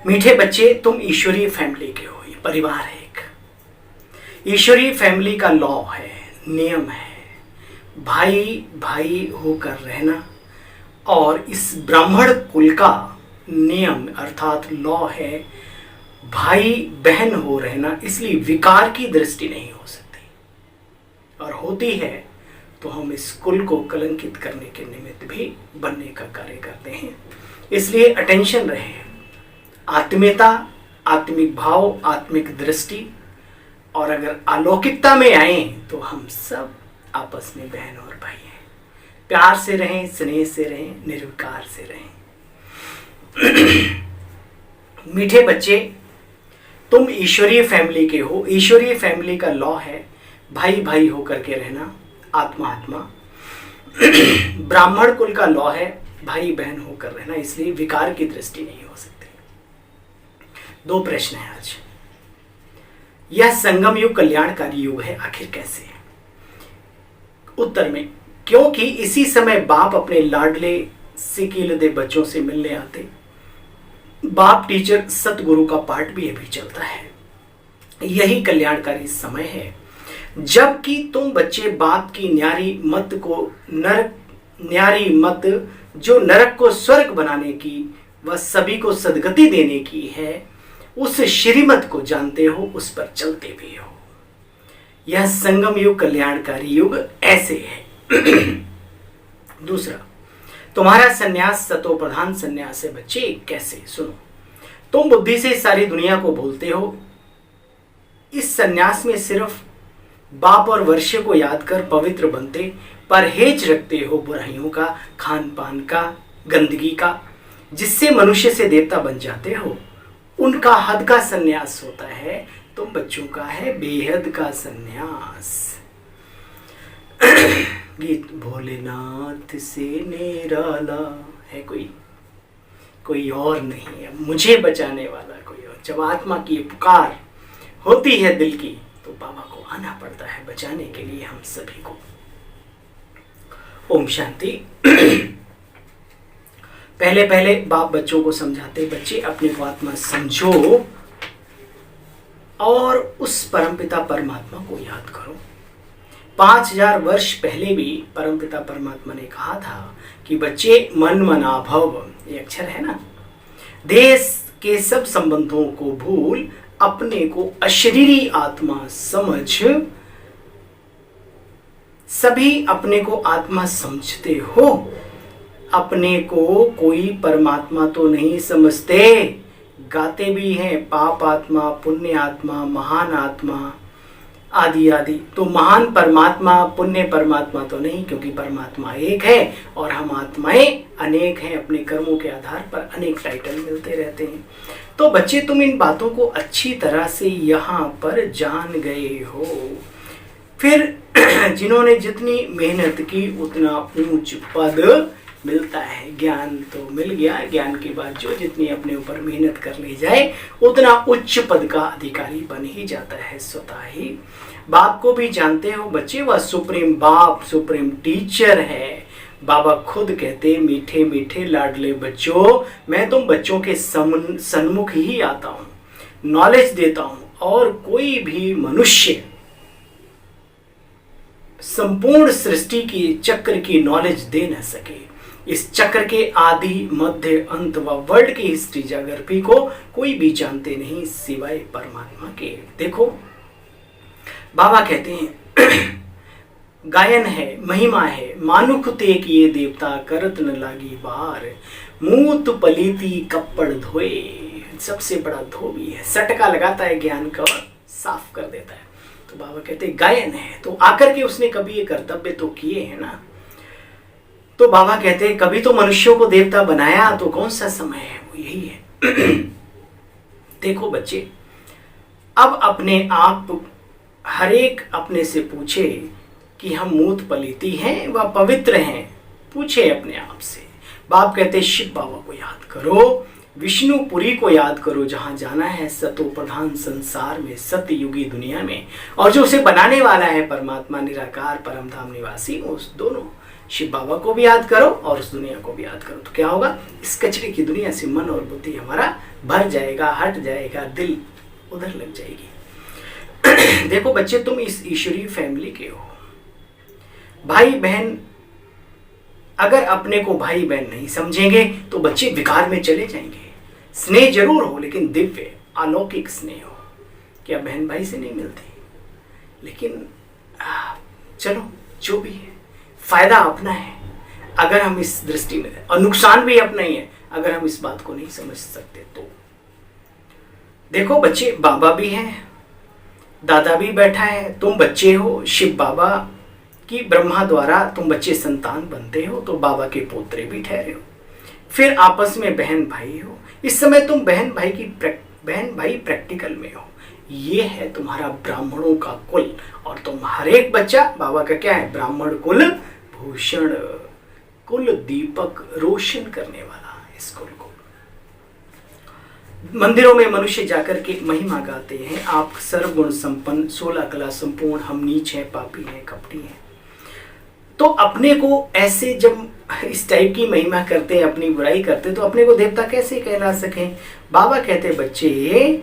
मीठे बच्चे, तुम ईश्वरीय फैमिली के हो। ये परिवार है, एक ईश्वरीय फैमिली का लॉ है, नियम है, भाई भाई होकर रहना। और इस ब्राह्मण कुल का नियम अर्थात लॉ है भाई बहन हो रहना। इसलिए विकार की दृष्टि नहीं हो सकती, और होती है तो हम इस कुल को कलंकित करने के निमित्त भी बनने का कार्य करते हैं। इसलिए अटेंशन रहे, आत्मीयता, आत्मिक भाव, आत्मिक दृष्टि, और अगर अलौकिकता में आए तो हम सब आपस में बहन और भाई हैं। प्यार से रहें, स्नेह से रहें, निर्विकार से रहें। मीठे बच्चे, तुम ईश्वरीय फैमिली के हो। ईश्वरीय फैमिली का लॉ है भाई भाई होकर के रहना, आत्मा आत्मा। ब्राह्मण कुल का लॉ है भाई बहन होकर रहना, इसलिए विकार की दृष्टि नहीं हो सकती। दो प्रश्न है आज। यह संगम युग कल्याणकारी युग है, आखिर कैसे? उत्तर में, क्योंकि इसी समय बाप अपने लाडले सिकीलदे बच्चों से मिलने आते। बाप टीचर सतगुरु का पाठ भी अभी चलता है। यही कल्याणकारी समय है जबकि तुम बच्चे बाप की न्यारी मत को नरक, न्यारी मत जो नरक को स्वर्ग बनाने की व सभी को सदगति देने की है, उस श्रीमत को जानते हो, उस पर चलते भी हो। यह संगम युग कल्याणकारी युग ऐसे है। दूसरा, तुम्हारा सन्यास सतो प्रधान सन्यास है। बच्चे कैसे? सुनो, तुम बुद्धि से सारी दुनिया को बोलते हो। इस सन्यास में सिर्फ बाप और वर्ष्य को याद कर पवित्र बनते, परहेज रखते हो बुराइयों का, खान पान का, गंदगी का, जिससे मनुष्य से देवता बन जाते हो। उनका हद का सन्यास होता है, तुम बच्चों का है बेहद का सन्यास। गीत भोलेनाथ से निराला है कोई और नहीं है, मुझे बचाने वाला कोई और। जब आत्मा की पुकार होती है दिल की, तो बाबा को आना पड़ता है बचाने के लिए हम सभी को। ओम शांति। पहले पहले बाप बच्चों को समझाते, बच्चे अपने को आत्मा समझो और उस परमपिता परमात्मा को याद करो। 5000 वर्ष पहले भी परमपिता परमात्मा ने कहा था कि बच्चे मन मना भव, ये अक्षर है ना, देश के सब संबंधों को भूल अपने को अशरीरी आत्मा समझ। सभी अपने को आत्मा समझते हो, अपने को कोई परमात्मा तो नहीं समझते। गाते भी हैं पाप आत्मा, पुण्य आत्मा, महान आत्मा आदि आदि। तो महान परमात्मा, पुण्य परमात्मा तो नहीं, क्योंकि परमात्मा एक है और हम आत्माएं अनेक हैं। अपने कर्मों के आधार पर अनेक टाइटल मिलते रहते हैं। तो बच्चे, तुम इन बातों को अच्छी तरह से यहाँ पर जान गए हो। फिर जिन्होंने जितनी मेहनत की उतना ऊंच पद मिलता है। ज्ञान तो मिल गया, ज्ञान के बाद जो जितनी अपने ऊपर मेहनत कर ले जाए उतना उच्च पद का अधिकारी बन ही जाता है स्वतः ही। बाप को भी जानते हो बच्चे, वह सुप्रीम बाप, सुप्रीम टीचर है। बाबा खुद कहते, मीठे मीठे लाडले बच्चों, मैं तुम बच्चों के सन्मुख ही आता हूँ, नॉलेज देता हूँ, और कोई भी मनुष्य संपूर्ण सृष्टि की चक्र की नॉलेज दे न सके। इस चक्र के आदि, मध्य, अंत व वर्ल्ड की हिस्ट्री जागृति को कोई भी जानते नहीं सिवाय परमात्मा के। देखो बाबा कहते हैं, गायन है, महिमा है, मानुख ते किए देवता, करत न लागी बार, मूत पलीती कप्पड़ धोए। सबसे बड़ा धोबी है, सटका लगाता है ज्ञान का और साफ कर देता है। तो बाबा कहते हैं गायन है, तो आकर के उसने कभी ये कर्तव्य तो किए हैं ना। तो बाबा कहते हैं कभी तो मनुष्यों को देवता बनाया, तो कौन सा समय है, वो यही है। देखो बच्चे, अब अपने आप हर एक अपने से पूछे कि हम मूत पलीती हैं व पवित्र हैं। पूछे अपने आप से। बाप कहते शिव बाबा को याद करो, विष्णुपुरी को याद करो, जहां जाना है सतो प्रधान संसार में, सतयुगी दुनिया में, और जो उसे बनाने वाला है परमात्मा निराकार परमधाम निवासी, उस दोनों शिव बाबा को भी याद करो और उस दुनिया को भी याद करो, तो क्या होगा, इस कचरे की दुनिया से मन और बुद्धि हमारा भर जाएगा, हट जाएगा, दिल उधर लग जाएगी। देखो बच्चे, तुम इस ईश्वरीय फैमिली के हो। भाई बहन अगर अपने को भाई बहन नहीं समझेंगे तो बच्चे विकार में चले जाएंगे। स्नेह जरूर हो लेकिन दिव्य अलौकिक स्नेह हो। क्या बहन भाई से नहीं मिलती, लेकिन चलो जो भी है, फायदा अपना है अगर हम इस दृष्टि में, और नुकसान भी अपना ही है अगर हम इस बात को नहीं समझ सकते तो। देखो बच्चे, बाबा भी हैं, दादा भी बैठा है, तुम बच्चे हो, शिव बाबा की ब्रह्मा द्वारा तुम बच्चे संतान बनते हो तो बाबा के पोत्रे भी ठहरे हो। फिर आपस में बहन भाई हो। इस समय तुम बहन भाई प्रैक्टिकल में हो। ये है तुम्हारा ब्राह्मणों का कुल, और तुम हर एक बच्चा बाबा का क्या है, ब्राह्मण कुल भूषण, कुल दीपक रोशन करने वाला इस कुल को। मंदिरों में मनुष्य जाकर के महिमा गाते हैं, आप सर्वगुण संपन्न, 16 कला संपूर्ण, हम नीच हैं, पापी हैं, कपटी हैं। तो अपने को ऐसे जब इस टाइप की महिमा करते हैं, अपनी बुराई करते, तो अपने को देवता कैसे कहला सकें। बाबा कहते बच्चे,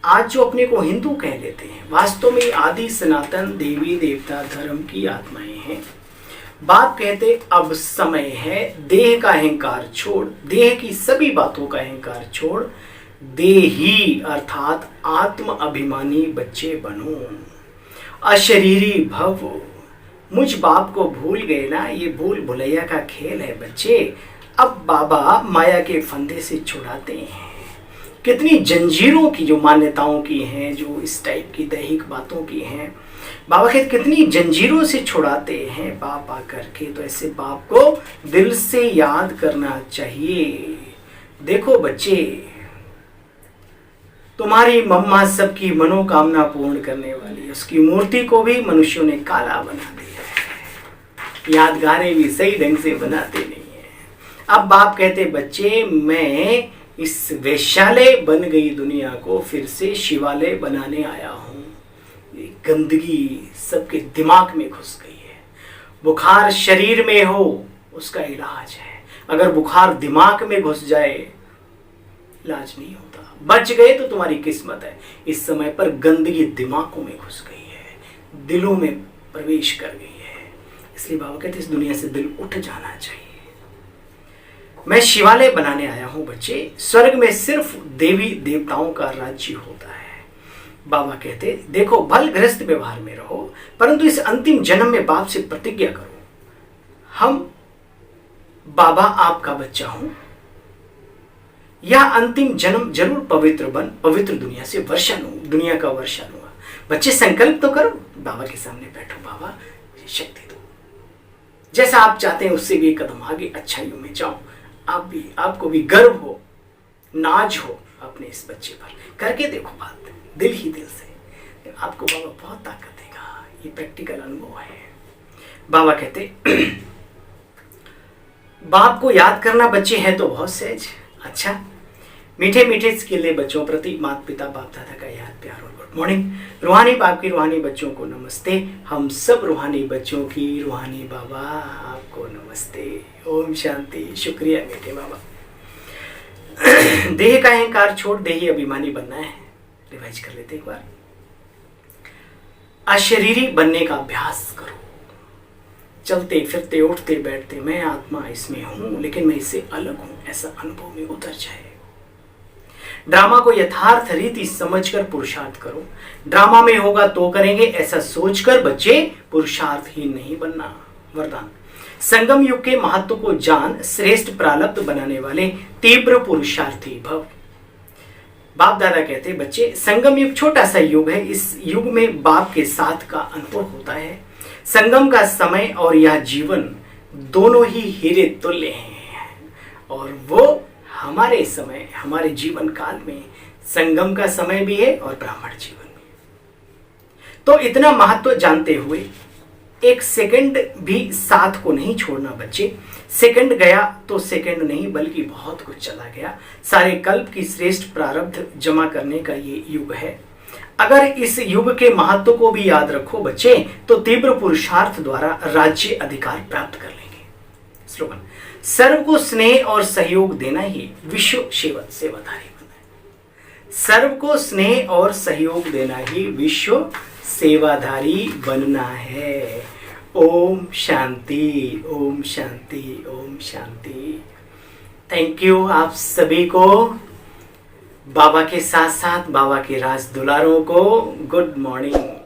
आज जो अपने को हिंदू कह लेते हैं, वास्तव में आदि सनातन देवी देवता धर्म की आत्माएं हैं। बाप कहते अब समय है देह का अहंकार छोड़, देह की सभी बातों का अहंकार छोड़, देही अर्थात आत्म अभिमानी बच्चे बनो, अशरीरी भव। मुझ बाप को भूल गए ना, ये भूल भुलैया का खेल है बच्चे। अब बाबा माया के फंदे से छुड़ाते हैं। कितनी जंजीरों की जो मान्यताओं की हैं, जो इस टाइप की दैहिक बातों की हैं, बाबा कहते कितनी जंजीरों से छुड़ाते हैं बाप आकर के। तो ऐसे बाप को दिल से याद करना चाहिए। देखो बच्चे, तुम्हारी मम्मा सबकी मनोकामना पूर्ण करने वाली, उसकी मूर्ति को भी मनुष्यों ने काला बना दिया है। यादगारें भी सही ढंग से बनाते नहीं है। अब बाप कहते बच्चे, मैं इस वैश्यालय बन गई दुनिया को फिर से शिवालय बनाने आया हूँ। गंदगी सबके दिमाग में घुस गई है। बुखार शरीर में हो उसका इलाज है, अगर बुखार दिमाग में घुस जाए इलाज नहीं होता। बच गए तो तुम्हारी किस्मत है। इस समय पर गंदगी दिमागों में घुस गई है, दिलों में प्रवेश कर गई है। इसलिए बाबा कहते इस दुनिया से दिल उठ जाना चाहिए। मैं शिवालय बनाने आया हूं बच्चे। स्वर्ग में सिर्फ देवी देवताओं का राज्य होता है। बाबा कहते देखो, भल गृहस्थ व्यवहार में रहो, परंतु इस अंतिम जन्म में बाप से प्रतिज्ञा करो, हम बाबा आपका बच्चा हूं, यह अंतिम जन्म जरूर पवित्र बन पवित्र दुनिया से वर्षा लूंगा, दुनिया का वर्षा लूंगा। बच्चे संकल्प तो करो, बाबा के सामने बैठो, बाबा मुझे शक्ति दो, जैसा आप चाहते हैं उससे भी एक कदम आगे अच्छाइयों में जाओ। आपको भी गर्व हो, नाज हो अपने इस बच्चे पर। करके देखो बात दिल ही दिल से, आपको बाबा बहुत ताकत देगा। ये प्रैक्टिकल अनुभव है। बाबा कहते बाप को याद करना बच्चे है तो बहुत सहज। अच्छा, मीठे मीठे स्किले बच्चों प्रति माता पिता बाप दादा का याद प्यार और गुड मॉर्निंग। रूहानी बाप की रूहानी बच्चों को नमस्ते। हम सब रूहानी बच्चों की रूहानी बाबा आपको नमस्ते। ओम शांति। शुक्रिया मीठे बाबा। देह का अहंकार छोड़ देही अभिमानी बनना है। रिवाइज कर लेते एक बार। अशरीरी बनने का अभ्यास करो। चलते फिरते उठते बैठते मैं आत्मा इसमें हूं, लेकिन मैं इससे अलग हूं, ऐसा अनुभव में उतर जाए। ड्रामा को यथार्थ रीति समझकर पुरुषार्थ करो। ड्रामा में होगा तो करेंगे ऐसा सोचकर बच्चे पुरुषार्थहीन नहीं बनना। वरदान, संगम युग के महत्व को जान श्रेष्ठ प्रारब्ध बनाने वाले तीव्र पुरुषार्थी भव। बाप दादा कहते बच्चे, संगम युग छोटा सा युग है। इस युग में बाप के साथ का अनुभव होता है। संगम का समय और यह जीवन दोनों ही हीरे तुल्य हैं, और वो हमारे समय हमारे जीवन काल में संगम का समय भी है और ब्राह्मण जीवन भी। तो इतना महत्व जानते हुए एक सेकंड भी साथ को नहीं छोड़ना बच्चे। सेकंड गया तो सेकंड नहीं बल्कि बहुत कुछ चला गया। सारे कल्प की श्रेष्ठ प्रारब्ध जमा करने का ये युग है। अगर इस युग के महत्व को भी याद रखो बच्चे, तो तीव्र पुरुषार्थ द्वारा राज्य अधिकार प्राप्त कर लेंगे। स्लोगन, सर्व को स्नेह और सहयोग देना ही विश्व सेवाधारी बनना है। सर्व को स्नेह और सहयोग देना ही विश्व सेवाधारी बनना है। ओम शांति, ओम शांति, ओम शांति। थैंक यू आप सभी को, बाबा के साथ साथ बाबा के राज दुलारों को गुड मॉर्निंग।